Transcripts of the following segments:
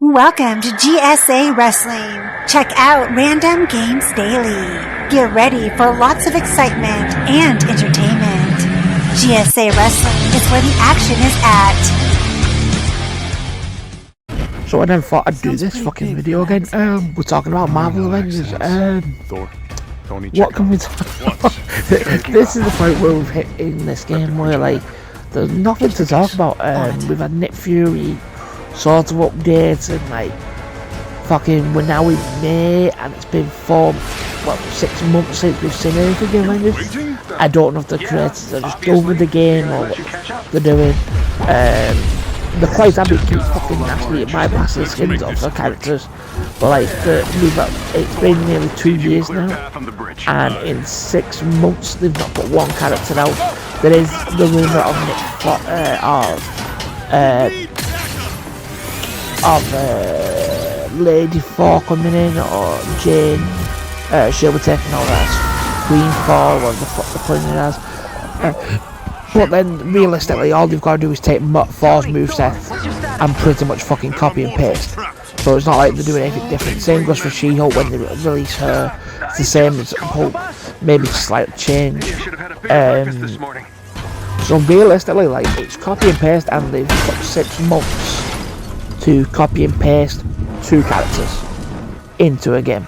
Welcome to GSA Wrestling. Check out Random Games Daily. Get ready for lots of excitement and entertainment. GSA Wrestling is where the action is at. So I never thought I'd do this fucking video again. We're talking about Marvel Avengers. What can we talk about? This is the point where we've hit in this game where like there's nothing to talk about. We've had Nick Fury sort of updates and like fucking we're now in May and it's been 6 months since we've seen anything in Avengers. I don't know if the creators are just over the game or what they're doing. They're quite happy to keep fucking nasty and bypass the skins of the characters, but like it's been nearly 2 years now and in 6 months they've not put one character out. There is the rumour of Lady Thor coming in, or Jane, she'll be taking over as Queen Thor, or the fuck they're putting it as. But then, realistically, all you've got to do is take Thor's moveset and pretty much fucking copy and paste. So it's not like they're doing anything different. Same goes for She-Hulk when they release her. It's the same as Hulk, maybe slight change. So realistically, like, it's copy and paste, and they've got 6 months to copy and paste 2 characters into a game.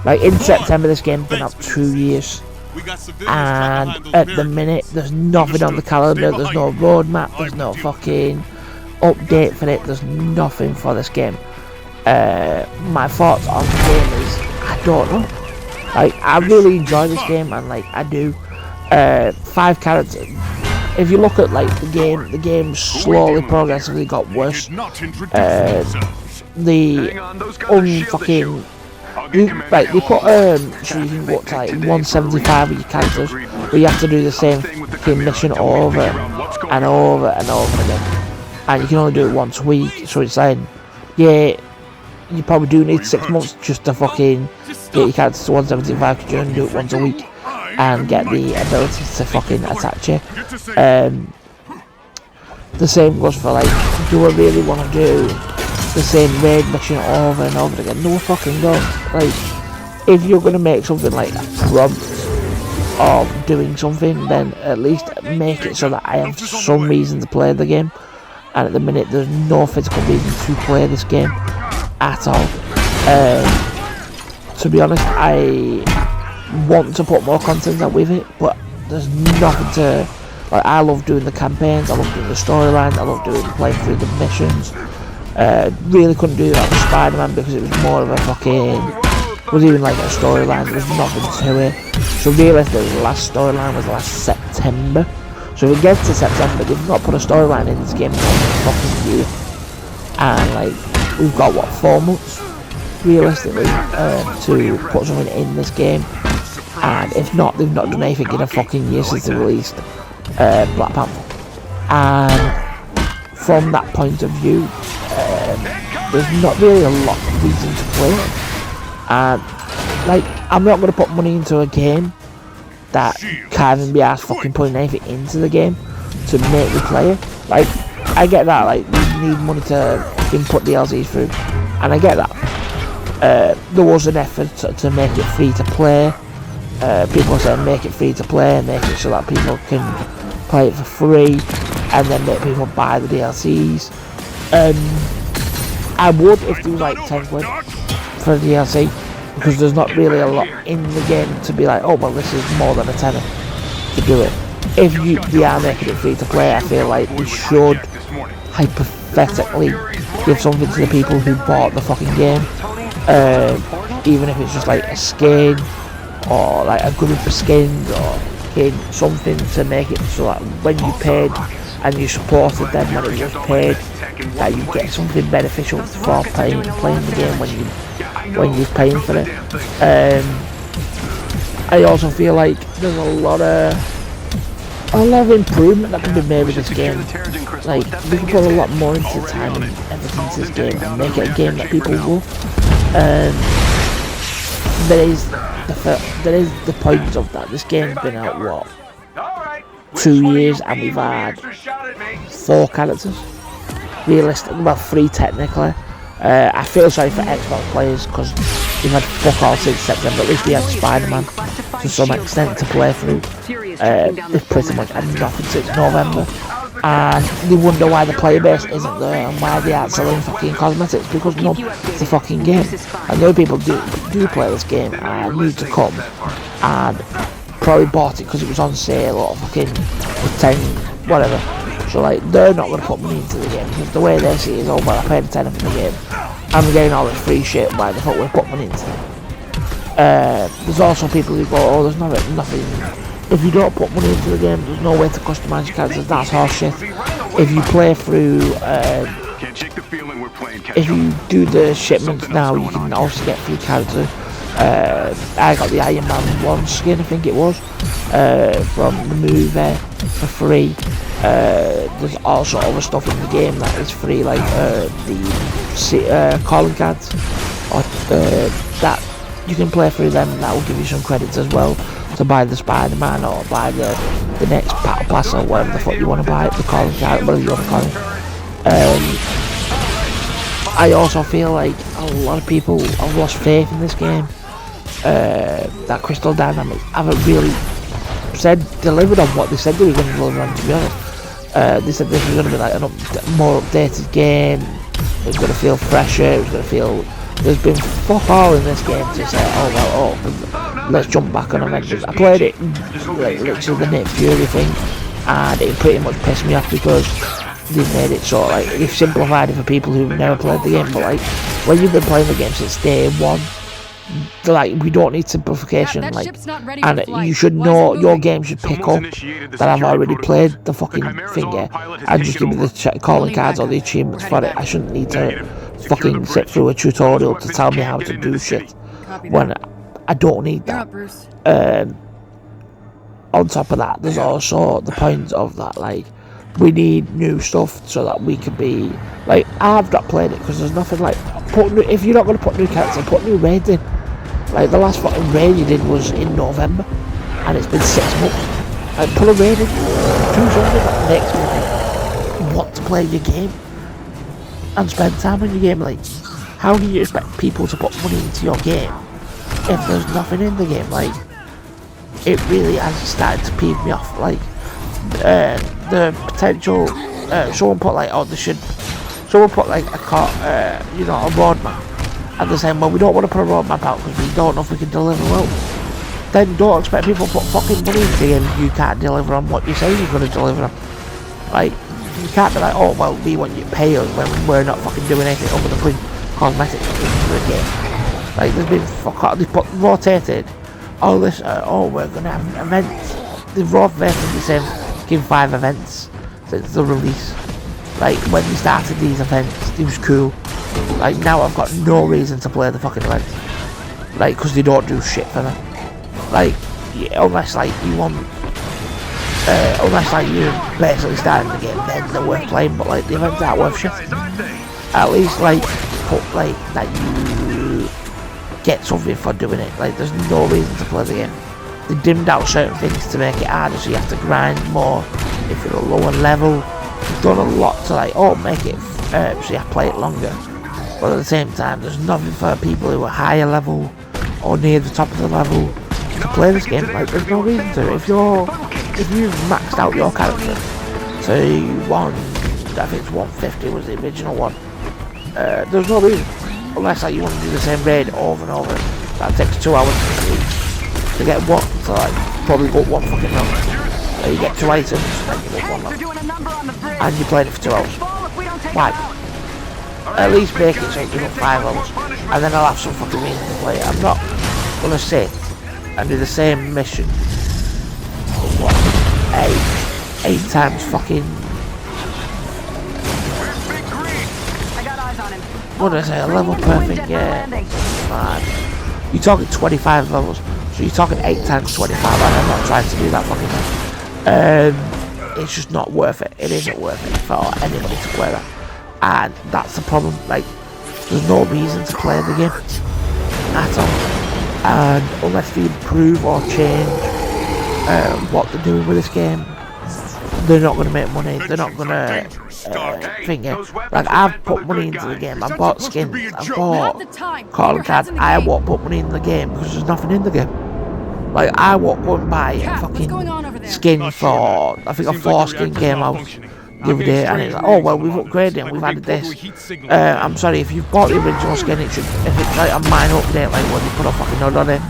Like in September, this game's been out 2 years, and at the minute there's nothing on the calendar. There's no roadmap, there's no fucking update for it, there's nothing for this game. My thoughts on the game is I don't know. Like, I really enjoy this game, and like I do. 5 characters. If you look at like the game slowly, progressively got worse. They put so you can go up to like 175 with your characters, but you have to do the same fucking mission over and over and over again, and you can only do it once a week. So it's like, yeah, you probably do need 6 months just to fucking get your characters to 175, because you only do it once a week and get the ability to fucking attach you. The same goes for like, do I really want to do the same raid mission over and over again? No fucking go. Like, if you're going to make something like a prompt of doing something, then at least make it so that I have some reason to play the game. And at the minute there's no physical reason to play this game at all. To be honest, I want to put more content out with it, but there's nothing to like. I love doing the campaigns, I love doing the storylines, I love playing through the missions. Really couldn't do that with Spider-Man because it was more of a fucking, wasn't even like a storyline, there was nothing to it. So realistically the last storyline was last September. So if it gets to September, they've not put a storyline in this game for a fucking year, and like we've got what, 4 months realistically to put something in this game. And if not, they've not done anything in a fucking year since they released Black Panther. And from that point of view, there's not really a lot of reason to play it. And like, I'm not going to put money into a game that can't even be asked fucking putting anything into the game to make me play it. Like, I get that, like, you need money to input DLCs through, and I get that. There was an effort to make it free to play. People say make it free to play, make it so that people can play it for free, and then make people buy the DLCs. I would if there was like 10 quid for the DLC, because there's not really a lot in the game to be like, oh well, this is more than a tenner to do it. If they are making it free to play, I feel like we should hypothetically give something to the people who bought the fucking game, even if it's just like a skin, or like a group of skins, or something to make it so that when you paid and you supported them when it was paid, that you get something beneficial for playing the game when you're paying for it. I also feel like there's a lot of improvement that can be made with this game. Like, we can put a lot more into time and everything into this game and make it a game that people love. There is the point of that. This game's been out, what, 2 years, and we've had 4 characters. Realistically, well, 3 technically, I feel sorry for Xbox players because we've had fuck all since September. At least we had Spider-Man to some extent to play through. They've pretty much had nothing since November, and they wonder why the player base isn't there and why they aren't selling fucking cosmetics, because no, it's a fucking game. And the other people do play this game and need to come and probably bought it because it was on sale or fucking 10, whatever. So like, they're not going to put money into the game because the way they see it is, oh well, I paid a tenner for the game, I'm getting all this free shit, why the fuck we put money into it. There's also people who go, oh, there's nothing, if you don't put money into the game, there's no way to customise your characters. That's horseshit. If you play through, if you do the shipments now, you can also get free characters. I got the Iron Man 1 skin, I think it was, from the movie for free. There's also other stuff in the game that is free, like the calling cards, or that you can play through them. That will give you some credits as well to buy the Spider-Man or buy the next Battle Pass or whatever the fuck you want to buy, the calling card, whatever you want to call it. I also feel like a lot of people have lost faith in this game. That Crystal Dynamics haven't really delivered on what they said they were going to deliver on, to be honest. They said this was going to be like a more updated game, it was going to feel fresher, it was going to feel... There's been fuck all in this game to say, oh well, let's jump back on Avengers. I played it, like, literally the Nick Fury thing, and it pretty much pissed me off because they've made it so, like, they've simplified it for people who've never played the game, but like, when you've been playing the game since day one, like, we don't need simplification, like, and you should know, your game should pick up that I've already played the fucking thing here, and just give me the calling cards or the achievements for it. I shouldn't need to fucking sit through a tutorial to tell me how to do shit when I don't need that. On top of that, there's also the point of that, like, we need new stuff so that we can be, like, I've not played it because there's nothing like, if you're not going to put new characters, put new raids in. Like, the last fucking raid you did was in November, and it's been 6 months. Like, put a raid in, do something that makes me want to play your game and spend time on your game. Like, how do you expect people to put money into your game if there's nothing in the game? Like, it really has started to peeve me off. Like, the potential, someone put like, someone put like a roadmap, and they're saying, well, we don't want to put a roadmap out because we don't know if we can deliver well. Then don't expect people to put fucking money into the game if you can't deliver on what you say you're going to deliver on. Like, you can't be like, oh well, we want you to pay us when we're not fucking doing anything other than putting cosmetics into the game. Like, there's been they put rotated all this, we're going to have events. They've rotated the same, give 5 events since the release. Like, when they started these events, it was cool. Like, now I've got no reason to play the fucking events. Like, because they don't do shit for them. Like, unless like you want, unless like you're basically starting the game, then they're worth playing. But like, the events aren't worth shit. At least like, put like that you get something for doing it. Like, there's no reason to play the game. They dimmed out certain things to make it harder, so you have to grind more if you're a lower level. They've done a lot to like, make it so you have to play it longer. But at the same time, there's nothing for people who are higher level or near the top of the level to play this game. Like, there's no reason to. If you've maxed out your character, so I think it's 150 was the original one. There's no reason, unless like you want to do the same raid over and over. That takes 2 hours to get one, so like probably go one fucking round. So you get 2 items and you get 1 round, and you played it for 2 hours. Why? At least make it so you got 5 hours, and then I'll have some fucking reason to play it. I'm not gonna sit and do the same mission what, 8 times fucking, what did I say, a level perfect, yeah, man. You're talking 25 levels, so you're talking 8 times 25, and I'm not trying to do that fucking thing. It's just not worth it. It isn't worth it for anybody to play that. And that's the problem. Like, there's no reason to play the game at all, and unless they improve or change what they're doing with this game, they're not going to make money. They're not going to think it. Like, I've put money into the game. I've bought skins. I've bought calling cards. I won't put money in the game because there's nothing in the game. Like, I won't go and buy a fucking skin for, I think a 4-skin came out the other day, and it's like, oh well, we've upgraded and we've added this. I'm sorry, if you've bought the original skin, it should, if it's like a minor update, like when you put a fucking nod on it,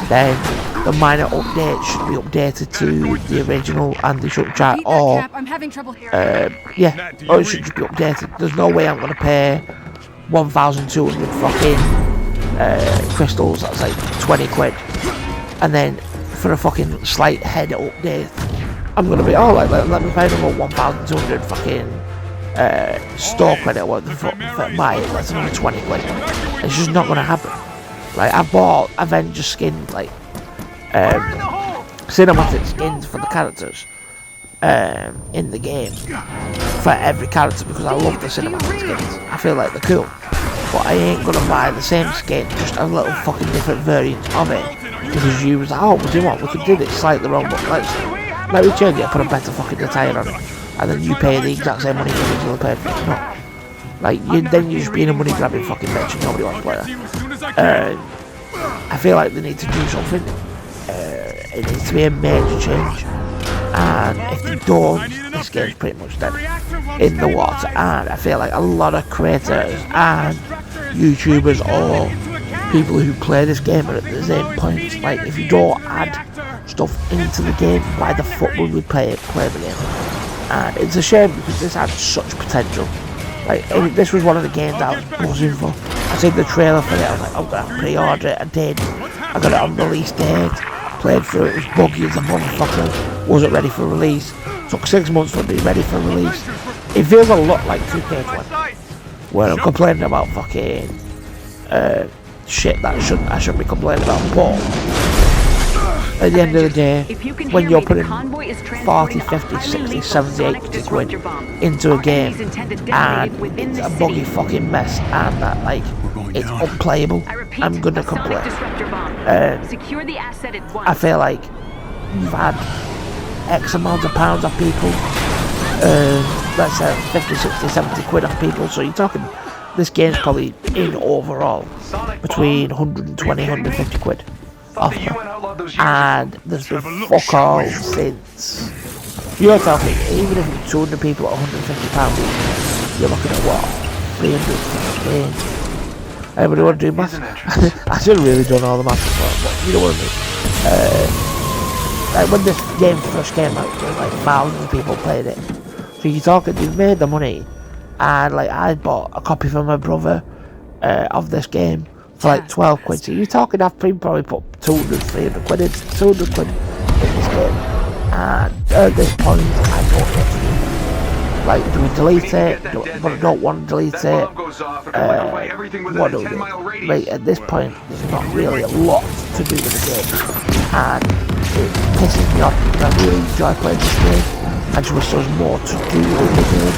then the minor update should be updated to the original and they should chat, or yeah, or it should just be updated. There's no way I'm gonna pay 1,200 fucking crystals, that's like 20 quid, and then for a fucking slight head update I'm gonna be, oh, like, let me pay another 1,200 fucking store credit or whatever for my it, that's another 20 quid. It's just not gonna happen. Like, I bought avengers skins, like cinematic skins for the characters in the game for every character because I love the cinematic skins. I feel like they're cool, but I ain't gonna buy the same skin, just a little fucking different variant of it because you was like, oh, what do you want? We could do this slightly wrong, but let me change it and put a better fucking attire on it, and then you pay the exact same money you originally paid for it. No, like, then you're just being a money grabbing fucking bitch and nobody wants to play that. I feel like they need to do something. It needs to be a major change, and if they don't, this game's pretty much dead in the water. And I feel like a lot of creators and YouTubers or people who play this game are at the same point. Like, if you don't add stuff into the game, why the fuck would we play the game? And it's a shame because this had such potential. Like, this was one of the games I was buzzing for. I seen the trailer for it, I was like, I'm gonna pre-order it. I did. I got it on release date, played through it, was buggy as a motherfucker, wasn't ready for release, took 6 months for it to be ready for release. It feels a lot like 2K20, where I'm complaining about fucking shit that I shouldn't be complaining about, but at the end of the day, when you're putting 40, 50, 60, 70, 80 quid into a game and it's a buggy fucking mess and that, like, it's unplayable, I'm gonna complain. I feel like you've had X amount of pounds off people, let's say 50, 60, 70 quid off people, so you're talking, this game's probably in overall between 120, 150 quid off me. And there's been fuck all since. You're talking, even if it's 200 people at £150 each, you're looking at what? 300 games. Anybody want to do maths? I should have really done all the maths before, but you know what I mean. Like, when this game first came out, there was like thousands of people played it. So you're talking, you've made the money, and like, I bought a copy for my brother of this game for like 12 quid. So you're talking, I've probably put 200, 300 quid in, 200 quid in this game. And at this point, I don't know what to do. Like, do we delete it? But I don't want to delete it. What do we do? Like, at this point, there's not really a lot to do with the game. And it pisses me off because I really enjoy playing this game. I just wish there was more to do with the game.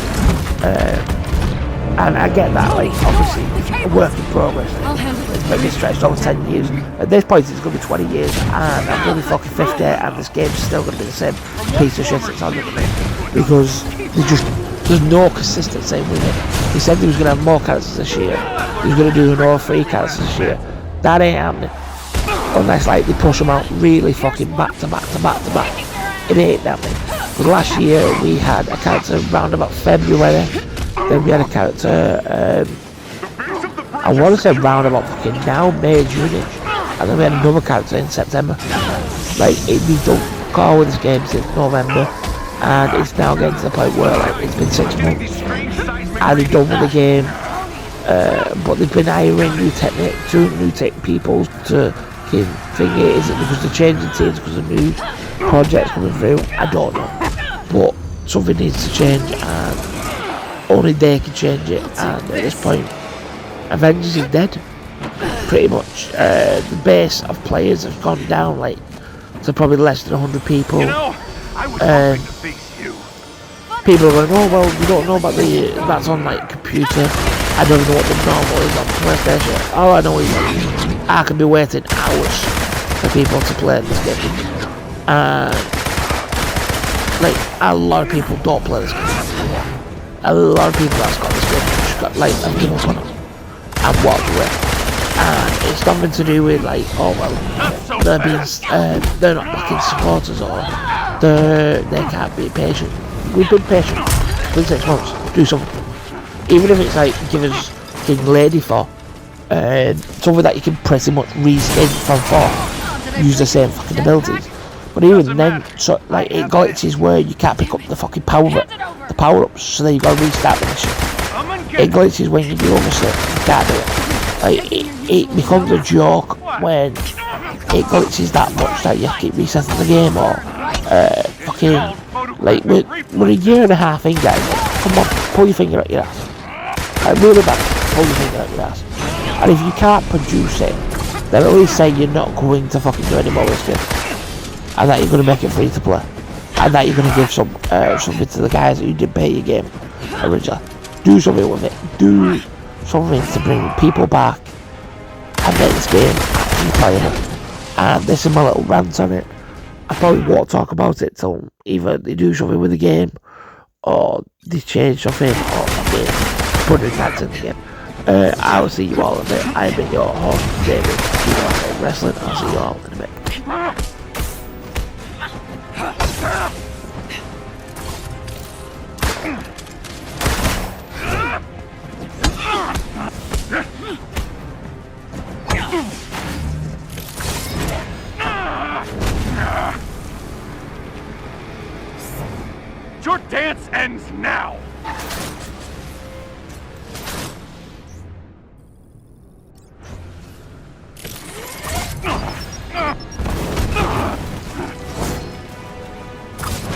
And I get that, like, obviously, it's a work in progress. It's maybe stretched over 10 years. At this point, it's going to be 20 years, and I'm going to be fucking 50, and this game's still going to be the same piece of shit it's on at the minute. Because there's no consistency with it. He said he was going to have more characters this year. He was going to do another 3 characters this year. That ain't happening. Unless, like, they push them out really fucking back to back to back to back. It ain't happening. But last year, we had a character around about February. Then we had a character, I want to say round about fucking now, May, June-ish. And then we had another character in September. Like, we've done call with this game since November. And it's now getting to the point where, like, it's been 6 months. And they've done with the game. But they've been hiring new people to keep thinking, is it because they're changing teams, because of new projects coming through? I don't know. But something needs to change, and only they can change it. And at this point, Avengers is dead, pretty much. The base of players has gone down, like, to probably less than 100 people. People are going, oh well, we don't know about that's on like computer. I don't know what the normal is on PlayStation. All I know is I can be waiting hours for people to play this game. like, a lot of people don't play this game. A lot of people that's got this game just got, like, a give up on them and walked away. And it's nothing to do with, like, oh well, they're not backing supporters, or they can't be patient. We've been patient. It's been 6 months. Do something. Even if it's like, give us King Lady for something that you can pretty much reskin from 4. Use the same fucking abilities. But even then, so, like, it glitches where you can't pick up the fucking power-ups, so then you gotta restart the mission. It glitches when you do oversleep, you can't do it. Like, it becomes a joke when it glitches that much that you keep resetting the game, or fucking, like, we're a year and a half in, guys. Like, come on, pull your finger at your ass. Like, really bad, pull your finger at your ass. And if you can't produce it, then at least say you're not going to fucking do any more with this game. And that you're going to make it free to play, and that you're going to give something to the guys who did pay your game originally. Do something with it. Do something to bring people back and make this game actually playable. And this is my little rant on it. I probably won't talk about it till either they do something with the game, or they change something, or they put a tax in the game. I'll see you all in a bit. I've been your host, David. Wrestling. I'll see you all in a bit. Your dance ends now!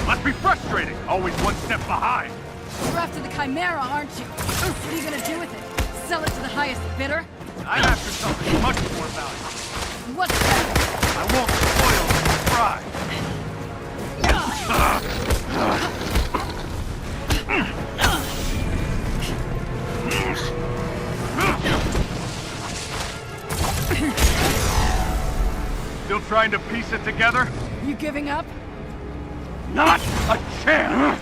Must be frustrating, always one step behind. You're after the Chimera, aren't you? What are you gonna do with it? Sell it to the highest bidder? I'm after something much more valuable. What's that? I won't spoil the surprise. Still trying to piece it together? You giving up? Not a chance!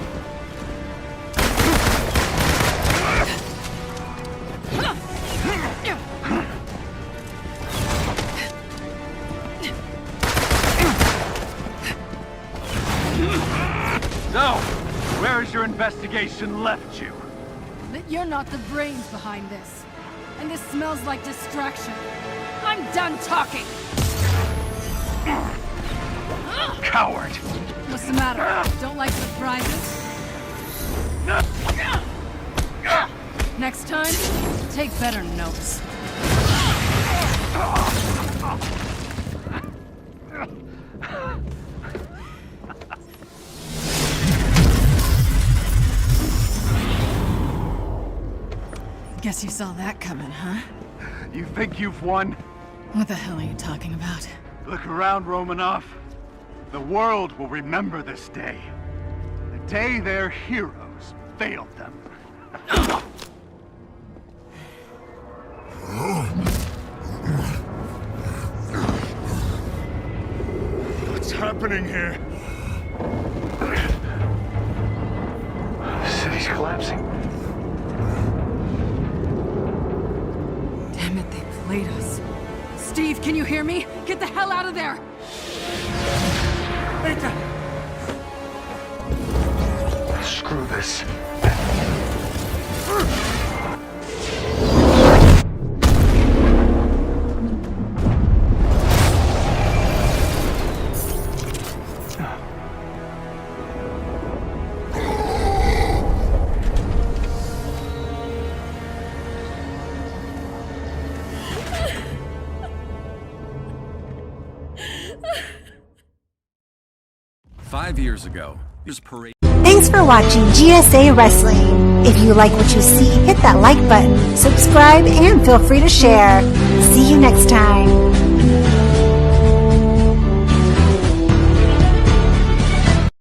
So, where has your investigation left you? That you're not the brains behind this. And this smells like distraction. I'm done talking! Coward! What's the matter? Don't like surprises? Next time, take better notes. Guess you saw that coming, huh? You think you've won? What the hell are you talking about? Look around, Romanoff. The world will remember this day. The day their heroes failed them. What's happening here? The city's collapsing. Damn it, they played us. Steve, can you hear me? Get the hell out of there! Screw this. Five years ago, his parade. Thanks for watching GSA Wrestling. If you like what you see, hit that like button, subscribe, and feel free to share. See you next time.